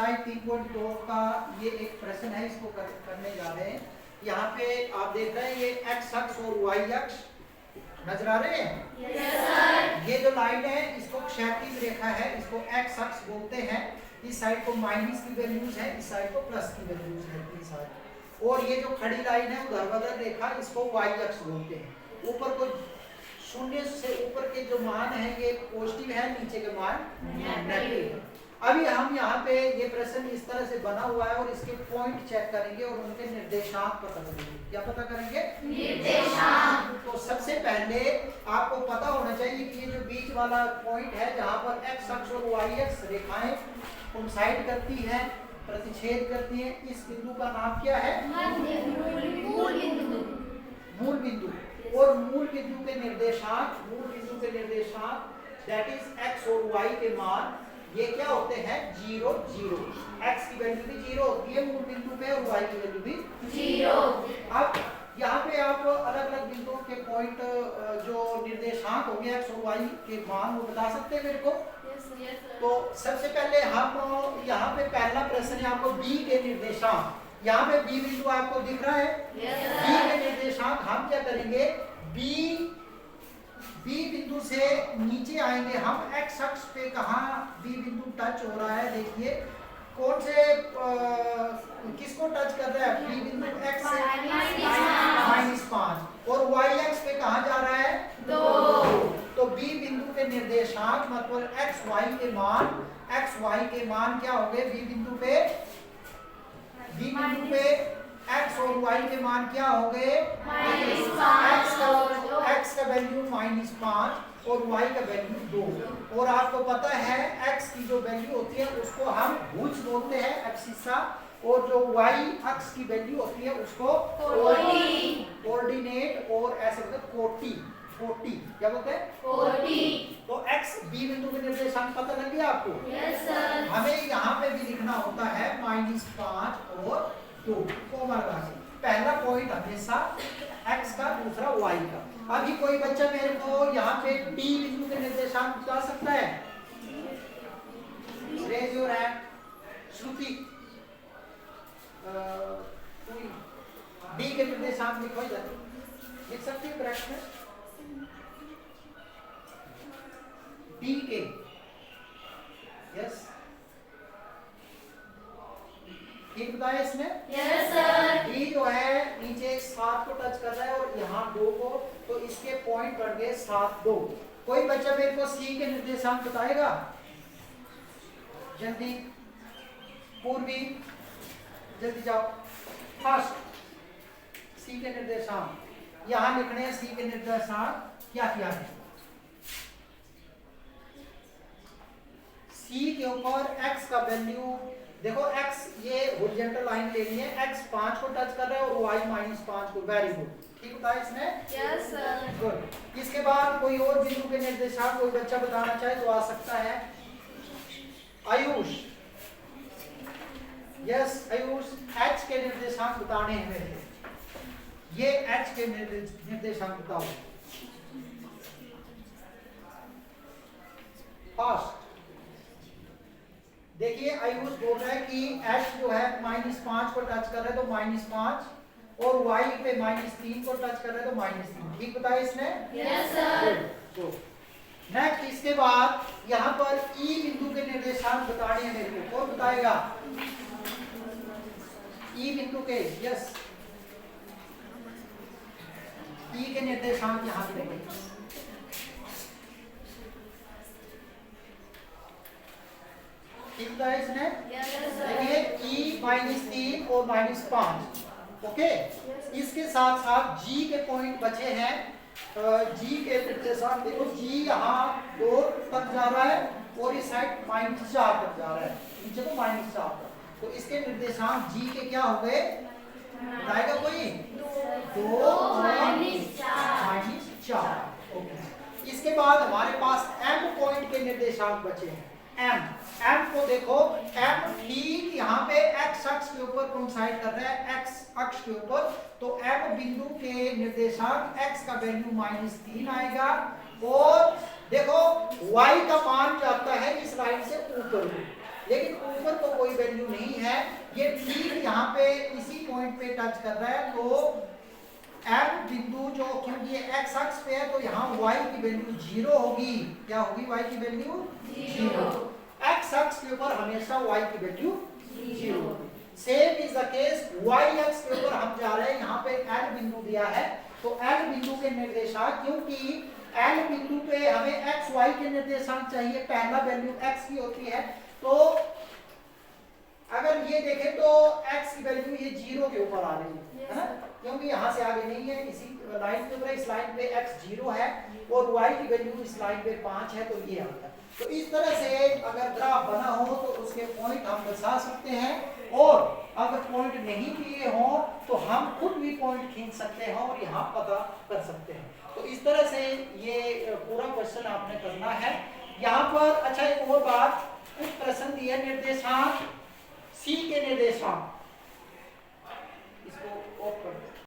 Exercise 3.2 का ये एक प्रश्न है, इसको करने जा रहे हैं। यहाँ पे आप देख रहे हैं ये एक्स अक्ष और वाई अक्ष नजर आ रहे हैं। yes, sir. ये जो लाइन है इसको क्षैतिज रेखा है, इसको एक्स अक्ष बोलते हैं। इस साइड को माइनस की वैल्यूज है, इस साइड को प्लस की वैल्यूज है, इस साइड। और ये जो खड़ी लाइन है ऊर्ध्वाधर रेखा, इसको वाई अक्ष बोलते हैं। ऊपर को शून्य से ऊपर के जो मान है ये पॉजिटिव है, नीचे के मान नेगेटिव है। अभी हम यहाँ पे ये प्रश्न इस तरह से बना हुआ है और इसके पॉइंट चेक करेंगे और उनके निर्देशांक पता करेंगे। क्या पता करेंगे? निर्देशांक। तो सबसे पहले आपको पता होना चाहिए कि ये जो बीच वाला पॉइंट है जहाँ पर एक्स अक्ष और वाई अक्ष रेखाएं कोइंसाइड करती हैं, प्रतिच्छेद करती हैं, इस बिंदु का नाम क्या है? मूल बिंदु। मूल बिंदु। और मूल बिंदु के निर्देशांक, दैट इज एक्स और वाई के मान ये क्या होते हैं? 0 0। एक्स की वैल्यू भी 0 होती है मूल बिंदु पे और वाई की वैल्यू भी 0। अब यहाँ पे आप अलग अलग बिंदुओं के पॉइंट जो निर्देशांक होंगे एक्स और वाई के मान वो बता सकते हैं मेरे को? yes, sir. तो सबसे पहले हम यहाँ पे पहला प्रश्न है आपको बी के निर्देशांक। यहाँ पे बी बिंदु आपको दिख रहा है? yes, बी के निर्देशांक हम क्या करेंगे? बी बिंदु से नीचे आएंगे हम। एक्स अक्ष पे कहाँ बी बिंदु टच हो रहा है? देखिए कौन से किसको टच कर रहा है? बी बिंदु एक्स से -5। और वाई अक्ष पे कहाँ जा रहा है? 2। तो बी बिंदु के निर्देशांक मतलब एक्स वाई के मान क्या हो गए? बी बिंदु पे एक्स और वाई के मान क्या हो गए? एक्स का वैल्यू -5 और वाई का वैल्यू 2। और आपको पता है एक्स की जो वैल्यू होती है उसको हम भुज बोलते हैं, एक्सिसा। और जो वाई अक्ष की वैल्यू होती है उसको कोऑर्डिनेट और ऐसे बोलते हैं कोटि। क्या बोलते हैं? तो एक्स बी बिंदु के निर्देशांक पता लग गया आपको? yes, sir. हमें यहाँ पे भी लिखना होता है -5 और 2 कॉमा लगा के। पहला पॉइंट हमेशा x का, दूसरा y का। अभी कोई बच्चा मेरे को यहाँ पे D बिंदु के निर्देशांक बता सकता है? Raise your hand. Shruti, D के निर्देशांक लिखो इधर। लिख सकती है करेक्ट है? D के यस ठीक बताया इसने? yes, sir. डी जो है नीचे 7 को टच कर रहा है और यहाँ 2 को, तो इसके पॉइंट बढ़ गए 7 2। कोई बच्चा मेरे को सी के निर्देशांक बताएगा? जल्दी पूर्वी, जल्दी जाओ। फर्स्ट सी के निर्देशांक यहाँ लिखने हैं। सी के निर्देशांक क्या है? सी के ऊपर एक्स का वैल्यू देखो। एक्स ये हॉरिजॉन्टल लाइन लेनी है, एक्स 5 को टच कर रहा है और वाई -5 को। वेरी गुड, ठीक बताया इसने? yes, sir. गुड। इसके बाद कोई और बिंदु के निर्देशांक कोई बच्चा बताना चाहे तो आ सकता है। आयुष, यस आयुष, एच के निर्देशांक बताने हैं मेरे को। ये एच के निर्देशांक बताओ। फास्ट देखिए, आयुष बोल रहा है कि h जो है -5 को टच कर रहा है तो -5 और y पे -3 को टच कर रहा है तो -3। ठीक बताया इसने? yes, sir. नेक्स्ट इसके बाद यहाँ पर E बिंदु के निर्देशांक बताने हैं मेरे को। कौन बताएगा? E बिंदु के यस, E के निर्देशांक यहाँ पे देखें। ठीक है इसने? देखिए E -3 और -5। ओके, इसके साथ साथ G के पॉइंट बचे हैं। G के निर्देशांक देखो, G यहाँ 2 तक जा रहा है और इस साइड -4 तक जा रहा है, नीचे को -4 तक। तो इसके निर्देशांक G के क्या हो गए? बताएगा कोई? 2 -4। ओके, इसके बाद हमारे पास M पॉइंट के निर्देशांक बचे हैं। M को देखो, M ठीक यहाँ पे x अक्ष के ऊपर कोइंसाइड कर रहा है, x अक्ष के ऊपर। तो M बिंदु के निर्देशांक x का वैल्यू -3 आएगा और देखो y का मान जाता है इस लाइन से ऊपर, लेकिन ऊपर ऊपर तो कोई वैल्यू नहीं है, ये ठीक यहाँ पे इसी पॉइंट पे टच कर रहा है, तो एम बिंदु जो, क्योंकि ये एक्स अक्ष पे है तो यहाँ y की वैल्यू 0 होगी। क्या होगी y की वैल्यू 0। एक्स अक्ष के ऊपर हमेशा y की वैल्यू 0 होगी। Same is the case y अक्ष के ऊपर हम जा रहे हैं, यहाँ पे L बिंदु दिया है, तो L बिंदु के निर्देशांक, क्योंकि L बिंदु पे हमें x y के निर्देशांक चाहिए, पहला वैल्यू x की होती है, तो अगर ये देखें तो x की वैल्यू ये 0 के ऊपर आ रही है ना, क्योंकि यहाँ से आगे नहीं है, इसी लाइन के ऊपर, इस लाइन पे x 0 है और y की वैल्यू इस लाइन पे 5 है, तो ये आता है। तो इस तरह से अगर ग्राफ बना हो तो उसके पॉइंट हम दर्शा सकते हैं, और अगर पॉइंट नहीं दिए हो तो हम खुद भी पॉइंट खींच सकते हैं और यहाँ पता कर सकते हैं। तो इस तरह से ये पूरा क्वेश्चन आपने करना है। यहाँ पर अच्छा एक और बात, कुछ प्रश्न दिए निर्देशांक C के निर्देशांक,